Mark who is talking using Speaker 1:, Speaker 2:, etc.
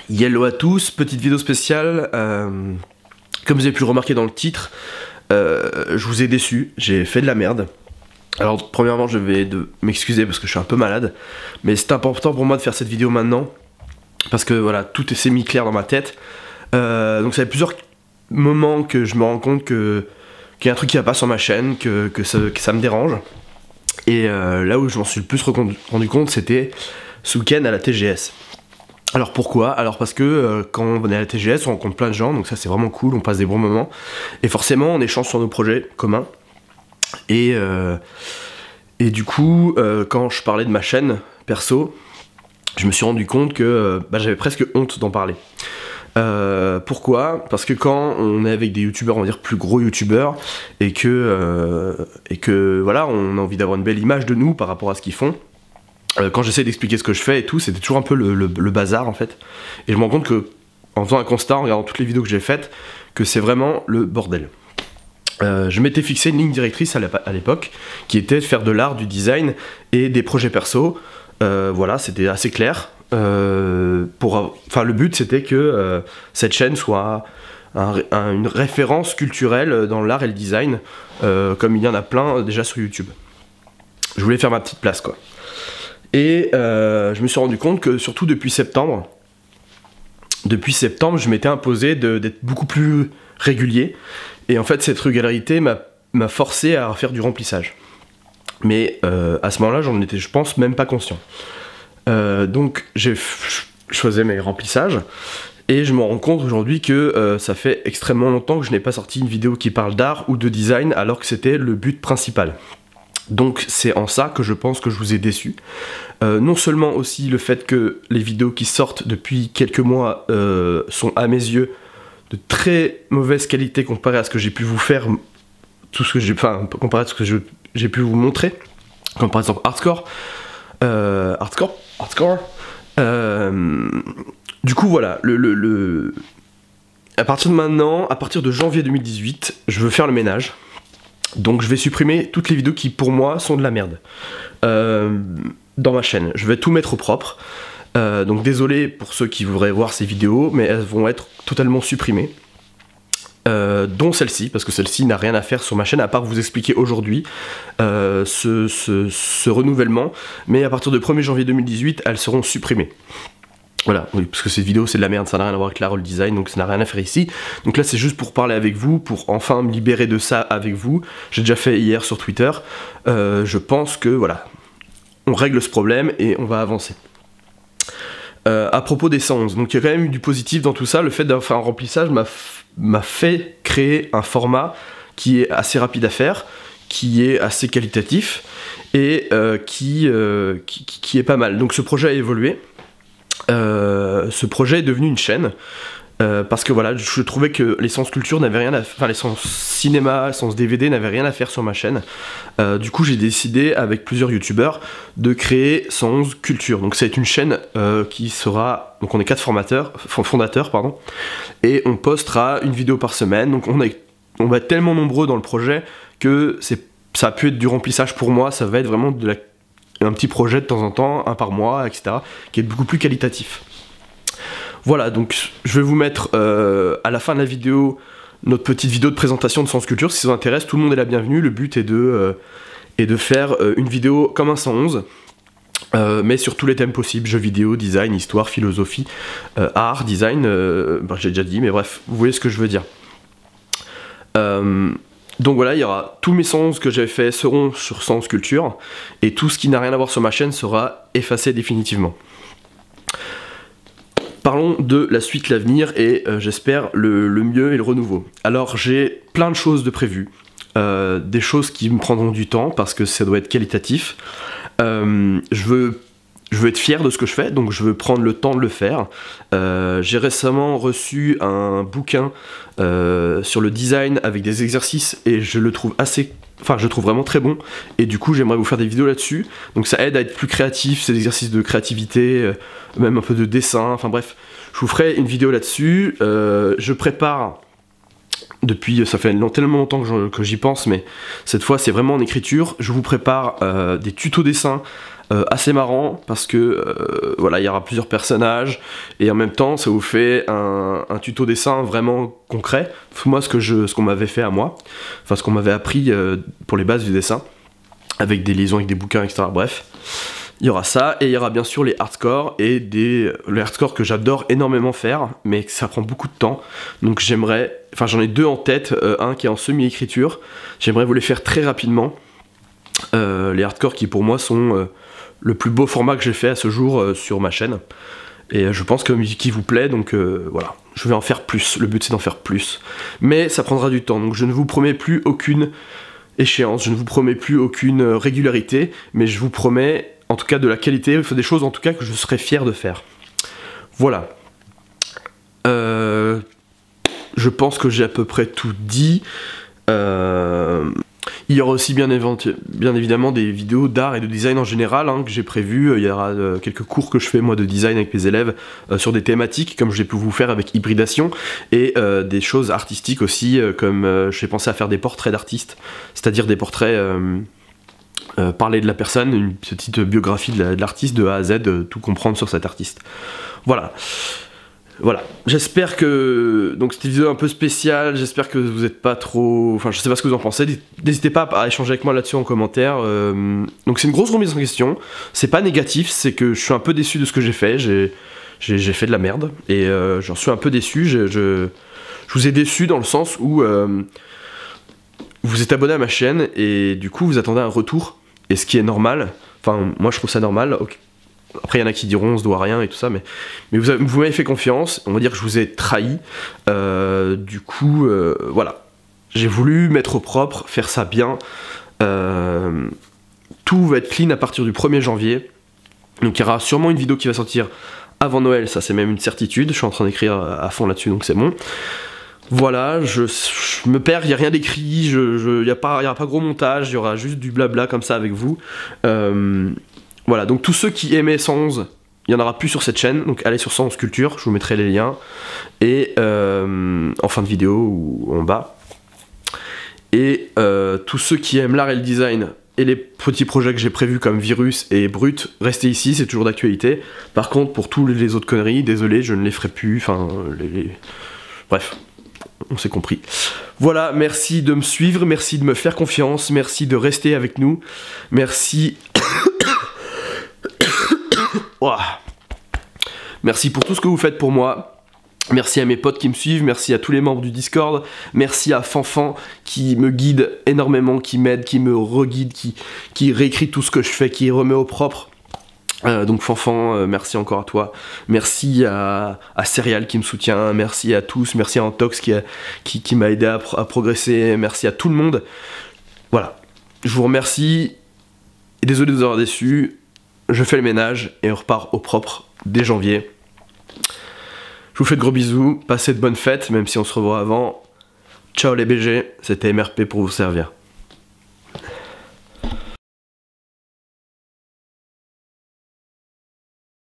Speaker 1: Hello à tous, petite vidéo spéciale. Comme vous avez pu le remarquer dans le titre, je vous ai déçu, j'ai fait de la merde. Alors premièrement je vais m'excuser parce que je suis un peu malade, mais c'est important pour moi de faire cette vidéo maintenant, parce que voilà, tout s'est mis clair dans ma tête. Donc ça fait plusieurs moments que je me rends compte qu'il y a un truc qui va pas sur ma chaîne, que ça me dérange. Et là où je m'en suis le plus rendu compte, c'était ce week-end à la TGS. Alors pourquoi? Alors parce que quand on est à la TGS, on rencontre plein de gens, donc ça c'est vraiment cool, on passe des bons moments. Et forcément on échange sur nos projets communs. Et du coup, quand je parlais de ma chaîne perso, je me suis rendu compte que j'avais presque honte d'en parler. Pourquoi? Parce que quand on est avec des youtubeurs, on va dire plus gros youtubeurs, et que voilà, on a envie d'avoir une belle image de nous par rapport à ce qu'ils font, quand j'essaie d'expliquer ce que je fais et tout, c'était toujours un peu le bazar en fait. Et je me rends compte que, en faisant un constat, en regardant toutes les vidéos que j'ai faites, que c'est vraiment le bordel. Je m'étais fixé une ligne directrice à l'époque, qui était de faire de l'art, du design et des projets perso. Voilà, c'était assez clair. Le but c'était que cette chaîne soit une référence culturelle dans l'art et le design, comme il y en a plein déjà sur YouTube. Je voulais faire ma petite place quoi. Et je me suis rendu compte que surtout depuis septembre, je m'étais imposé d'être beaucoup plus régulier. Et en fait cette régularité m'a forcé à faire du remplissage. Mais à ce moment-là j'en étais, je pense, même pas conscient. Donc je faisais mes remplissages. Et je me rends compte aujourd'hui que ça fait extrêmement longtemps que je n'ai pas sorti une vidéo qui parle d'art ou de design, alors que c'était le but principal. Donc c'est en ça que je pense que je vous ai déçu. Non seulement aussi le fait que les vidéos qui sortent depuis quelques mois sont à mes yeux de très mauvaise qualité comparé à ce que j'ai pu vous faire, comparé à ce que j'ai pu vous montrer, comme par exemple Hardcore. Du coup voilà, à partir de maintenant, à partir de janvier 2018, je veux faire le ménage. Donc je vais supprimer toutes les vidéos qui pour moi sont de la merde dans ma chaîne. Je vais tout mettre au propre. Donc désolé pour ceux qui voudraient voir ces vidéos, mais elles vont être totalement supprimées. Dont celle-ci, parce que celle-ci n'a rien à faire sur ma chaîne à part vous expliquer aujourd'hui ce renouvellement. Mais à partir du 1er janvier 2018, elles seront supprimées. Voilà, oui, parce que cette vidéo c'est de la merde, ça n'a rien à voir avec l'art ou le design, donc ça n'a rien à faire ici. Donc là c'est juste pour parler avec vous, pour enfin me libérer de ça avec vous. J'ai déjà fait hier sur Twitter. Je pense que voilà, on règle ce problème et on va avancer. À propos des 111, donc il y a quand même eu du positif dans tout ça. Le fait d'avoir fait un remplissage m'a fait créer un format qui est assez rapide à faire, qui est assez qualitatif et qui est pas mal. Donc ce projet a évolué. Ce projet est devenu une chaîne parce que voilà, je trouvais que l'essence culture n'avait rien à faire, enfin l'essence cinéma, l'essence DVD n'avait rien à faire sur ma chaîne. Du coup j'ai décidé avec plusieurs youtubeurs de créer 111 Culture. Donc c'est une chaîne qui sera, donc on est 4 fondateurs pardon, et on postera une vidéo par semaine. Donc on va être tellement nombreux dans le projet que ça a pu être du remplissage pour moi. Ça va être vraiment un petit projet de temps en temps, un par mois, etc., qui est beaucoup plus qualitatif. Voilà, donc je vais vous mettre à la fin de la vidéo notre petite vidéo de présentation de 111 Culture. Si ça vous intéresse, tout le monde est la bienvenue. Le but est de faire une vidéo comme un 111, mais sur tous les thèmes possibles: jeux vidéo, design, histoire, philosophie, art, design, j'ai déjà dit, mais bref, vous voyez ce que je veux dire. Donc voilà, il y aura tous mes 111 que j'avais fait seront sur 111 Culture, et tout ce qui n'a rien à voir sur ma chaîne sera effacé définitivement. Parlons de la suite, l'avenir, et j'espère le mieux et le renouveau. Alors j'ai plein de choses de prévues, des choses qui me prendront du temps parce que ça doit être qualitatif. Je veux être fier de ce que je fais, donc je veux prendre le temps de le faire. J'ai récemment reçu un bouquin sur le design avec des exercices et je le trouve je trouve vraiment très bon, et du coup j'aimerais vous faire des vidéos là-dessus. Donc ça aide à être plus créatif, c'est des exercices de créativité, même un peu de dessin, enfin bref, je vous ferai une vidéo là-dessus. Je prépare depuis, ça fait tellement longtemps que j'y pense, mais cette fois c'est vraiment en écriture. Je vous prépare des tutos dessins assez marrants, parce que voilà, il y aura plusieurs personnages, et en même temps ça vous fait un tuto dessin vraiment concret. Moi ce qu'on m'avait fait à moi, enfin ce qu'on m'avait appris pour les bases du dessin, avec des liaisons avec des bouquins, etc. Bref, il y aura ça, et il y aura bien sûr les hardcore, et les hardcore que j'adore énormément faire, mais ça prend beaucoup de temps. Donc j'aimerais, enfin j'en ai deux en tête, un qui est en semi-écriture, j'aimerais vous les faire très rapidement. Les hardcore qui pour moi sont le plus beau format que j'ai fait à ce jour sur ma chaîne. Et je pense qu'il vous plaît, donc voilà. Je vais en faire plus, le but c'est d'en faire plus. Mais ça prendra du temps, donc je ne vous promets plus aucune échéance, je ne vous promets plus aucune régularité, mais je vous promets en tout cas de la qualité, des choses en tout cas que je serais fier de faire. Voilà. Je pense que j'ai à peu près tout dit. Il y aura aussi bien évidemment des vidéos d'art et de design en général que j'ai prévu. Il y aura quelques cours que je fais moi de design avec mes élèves sur des thématiques comme j'ai pu vous faire avec hybridation, et des choses artistiques aussi, comme j'ai pensé à faire des portraits d'artistes, c'est-à-dire des portraits parler de la personne, une petite biographie de l'artiste de A à Z, tout comprendre sur cet artiste. Voilà. Voilà, j'espère que... Donc c'était une vidéo un peu spéciale, j'espère que vous n'êtes pas trop... Enfin je sais pas ce que vous en pensez, n'hésitez pas à échanger avec moi là-dessus en commentaire. Donc c'est une grosse remise en question, c'est pas négatif, c'est que je suis un peu déçu de ce que j'ai fait, j'ai fait de la merde, et j'en suis un peu déçu, je vous ai déçu dans le sens où vous êtes abonné à ma chaîne, et du coup vous attendez un retour, et ce qui est normal, enfin moi je trouve ça normal. Après il y en a qui diront on se doit rien et tout ça, mais vous m'avez fait confiance, on va dire que je vous ai trahi, du coup voilà, j'ai voulu mettre au propre, faire ça bien, tout va être clean à partir du 1er janvier, donc il y aura sûrement une vidéo qui va sortir avant Noël, ça c'est même une certitude, je suis en train d'écrire à fond là-dessus donc c'est bon. Voilà, je me perds, il n'y a rien d'écrit, il n'y aura pas gros montage, il y aura juste du blabla comme ça avec vous. Voilà, donc tous ceux qui aimaient 111, il n'y en aura plus sur cette chaîne, donc allez sur 111 Culture, je vous mettrai les liens, et en fin de vidéo ou en bas. Et tous ceux qui aiment l'art et le design, et les petits projets que j'ai prévus comme Virus et Brut, restez ici, c'est toujours d'actualité. Par contre, pour tous les autres conneries, désolé, je ne les ferai plus, enfin, bref. On s'est compris. Voilà, merci de me suivre, merci de me faire confiance, merci de rester avec nous, merci... Merci pour tout ce que vous faites pour moi. Merci à mes potes qui me suivent, merci à tous les membres du Discord, merci à Fanfan qui me guide énormément, qui m'aide, qui me reguide, qui réécrit tout ce que je fais, qui remet au propre. Donc Fanfan, merci encore à toi, merci à Serial qui me soutient, merci à tous, merci à Antox qui m'a aidé à progresser, merci à tout le monde. Voilà, je vous remercie, et désolé de vous avoir déçu, je fais le ménage et on repart au propre dès janvier. Je vous fais de gros bisous, passez de bonnes fêtes, même si on se revoit avant. Ciao les BG, c'était MRP pour vous servir.